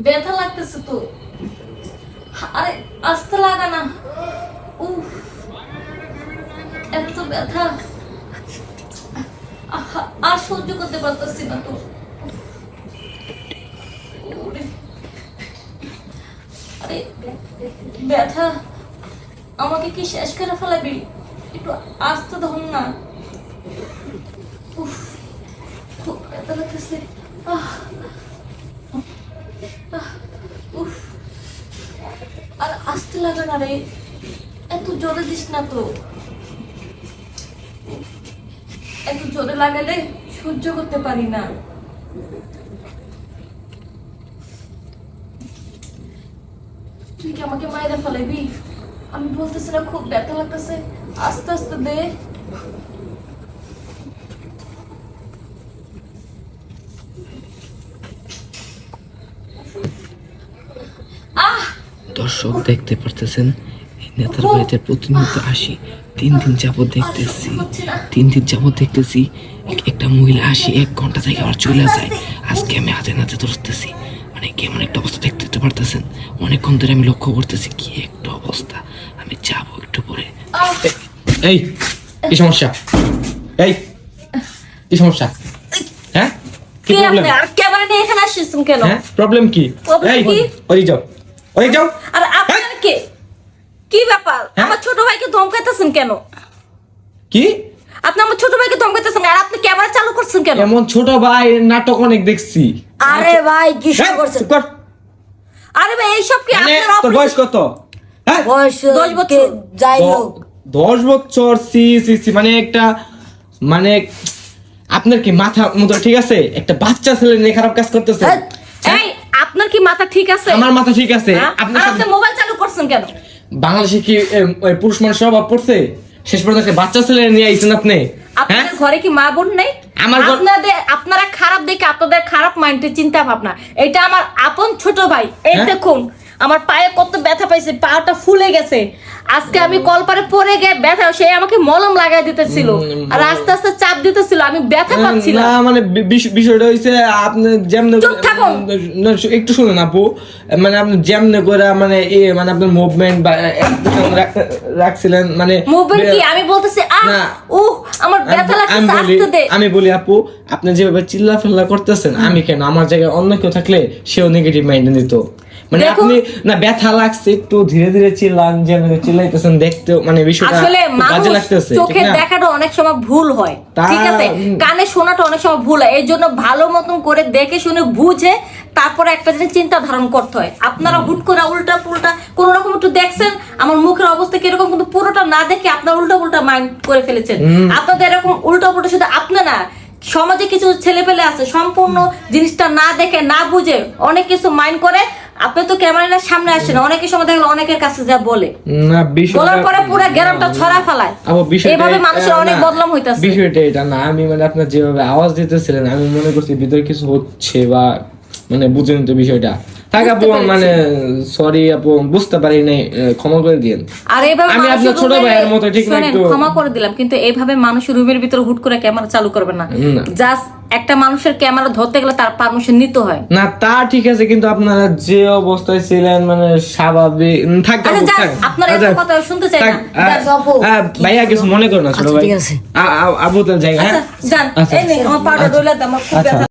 ব্যথা লাগতেছে তো। আরে আস্তে লাগা না। উফ, এত ব্যথা, আর সহ্য করতে পারতেছি না তো। আরে ব্যথা, আমাকে কি শেষ করে ফেলাবি? একটু আস্তে ধর না। উফ, খুব ব্যথা লাগতেছে। উফ, আর আস্তে লাগা না রে, এত জোরে দিস না তো। এত জোরে লাগালে সহ্য করতে পারি না। তুই কি আমাকে মাইরা ফেলাবি? আমি বলতেছি না খুব ব্যথা লাগতেছে, আস্তে আস্তে দে। দর্শক দেখতে পারতেছেন নেতার বাড়িতে প্রতিনিয়ত আসি, 3 দিন যাবত দেখতেছি, 3 দিন যাবত দেখতেছি একটা মহিলা আসি 1 ঘন্টা থেকে আবার চলে যায়। আজকে আমি হাতে নাতে ধরতেছি, মানে কেমন একটা অবস্থা দেখতে পারতেছেন। অনেকক্ষণ ধরে আমি লক্ষ্য করতেছি কি একটা অবস্থা। আমি যাবো একটু পরে। এই কি সমস্যা? এই কি সমস্যা? হ্যাঁ কি প্রবলেম? আর ক্যামেরা নিয়ে এখানে আসছেন কেন? হ্যাঁ প্রবলেম কি? এই ওই যাও, ওই যাও। আর আপনার কি ব্যাপার? আমার ছোট ভাইকে ধমকাইতেছেন কেন? কি আপনি আমার ছোট ভাইকে ধমকাইতেছেন আর আপনি ক্যামেরা চালু করছেন কেন? এমন ছোট ভাই নাটক অনেক দেখছি। আরে ভাই কি শুরু করছেন? আরে ভাই এইসব কি আপনার তোর বয়স কত? হ্যাঁ বয়স 10 বছর। যাই হোক 10 বছর। সি মানে একটা মানে আপনার কি মাথা মতো ঠিক আছে? একটা বাচ্চা ছেলে নিয়ে খারাপ কাজ করতেছে। এই আপনার কি মাথা ঠিক আছে? আমার মাথা ঠিক আছে। আপনি মোবাইল চালু করছেন কেন? বাংলাদেশে কি ওই পুরুষ মানুষের অভাব পড়ছে? শেষ পর্যন্ত একটা বাচ্চা ছেলে নিয়ে আইছেন আপনি। আপনাদের ঘরে কি মা বোন নেই? আপনারা খারাপ দেখে আপনাদের খারাপ মাইন্ডে চিন্তা ভাবনা। এটা আমার আপন ছোট ভাই। এই দেখুন আমার পায়ে কত ব্যথা পাইছে, পাটা ফুলে গেছে। আজকে আমি কলপারে পড়ে গিয়ে ব্যথা, সে আমাকে মলম লাগাই দিতেছিল আর আস্তে আস্তে চাপ দিতেছিল, আমি ব্যথা পাচ্ছিলাম। না মানে বিষয়টা হইছে আপনি যেমনে একটু শুনুন আপু, মানে আপনি যেমনে করে মানে মানে আপনার মুভমেন্ট বা রাখছিলেন মানে মুভমেন্ট কি আমি বলতেছি আমার ব্যথা লাগছে আস্তে দে। আমি বলি আপু, আপনি যেভাবে চিল্লাফাল্লা করতেছেন, আমি কেন আমার জায়গায় অন্য কেউ থাকলে সেও নেগেটিভ মাইন্ডে নিত। মানে আপনি না ব্যথা লাগছে একটু ধীরে ধীরে চিল্লান, যেভাবে চিল্লাইতেছেন দেখতে মানে বিষয়টা বাজে লাগতেছে। চোখে দেখাটা অনেক সময় ভুল হয়, ঠিক আছে, কানে শোনাটা অনেক সময় ভুল হয়। এই জন্য ভালো মতন করে দেখে শুনে বুঝে তারপরে একটা জিনিস চিন্তা ধারণ করতে হয়। আপনারা হুট করে উল্টা পুল্টা কোন রকম একটু দেখছেন আমার মুখের অবস্থা কিরকম, কিন্তু পুরোটা না দেখে আপনার উল্টা পুল্টা মাইন্ড করে ফেলেছেন। আপনাদের এরকম উল্টা পুল্টা শুধু আপনি না, সমাজে কিছু ছেলে পেলে আছে সম্পূর্ণ জিনিসটা না দেখে না বুঝে অনেক কিছু মাইন্ড করে। আপনি তো ক্যামেরার সামনে আসেন, অনেকের সময় দেখলে অনেকের কাছে যা বলে না, বলার পরে পুরো গ্যারামটা ছড়া ফেলায়। এইভাবে মানুষের অনেক বদনাম হইতাছে। বিষয়টা এটা না, আমি মানে আপনার যেভাবে আওয়াজ দিতেছিলেন আমি মনে করছি ভিতরে কিছু হচ্ছে বা মানে বুঝেন তো বিষয়টা। থাক আপু, মানে সরি আপু, বুঝতে পারি নাই, ক্ষমা করে দিন। আর এইভাবে আমি আপনার ছোট ভাইয়ের মতো ঠিক না, একটু ক্ষমা করে দিলাম, কিন্তু এইভাবে মানুষের রুমের ভিতরে হুট করে ক্যামেরা চালু করবে না। জাস্ট একটা মানুষের ক্যামেরা ধরতে গেলে তার পারমিশন নিতে হয়। না তা ঠিক আছে, কিন্তু আপনারা যে অবস্থায় ছিলেন মানে স্বাভাবিক থাক। আপনারা এত কথা শুনতে চাই না। ভাইয়া কিছু মনে করো না ছোট ভাই। ঠিক আছে আবু তো জায়গা। জান এই নে আমার পাউডার ডলে দাও, আমার খুব ব্যথা।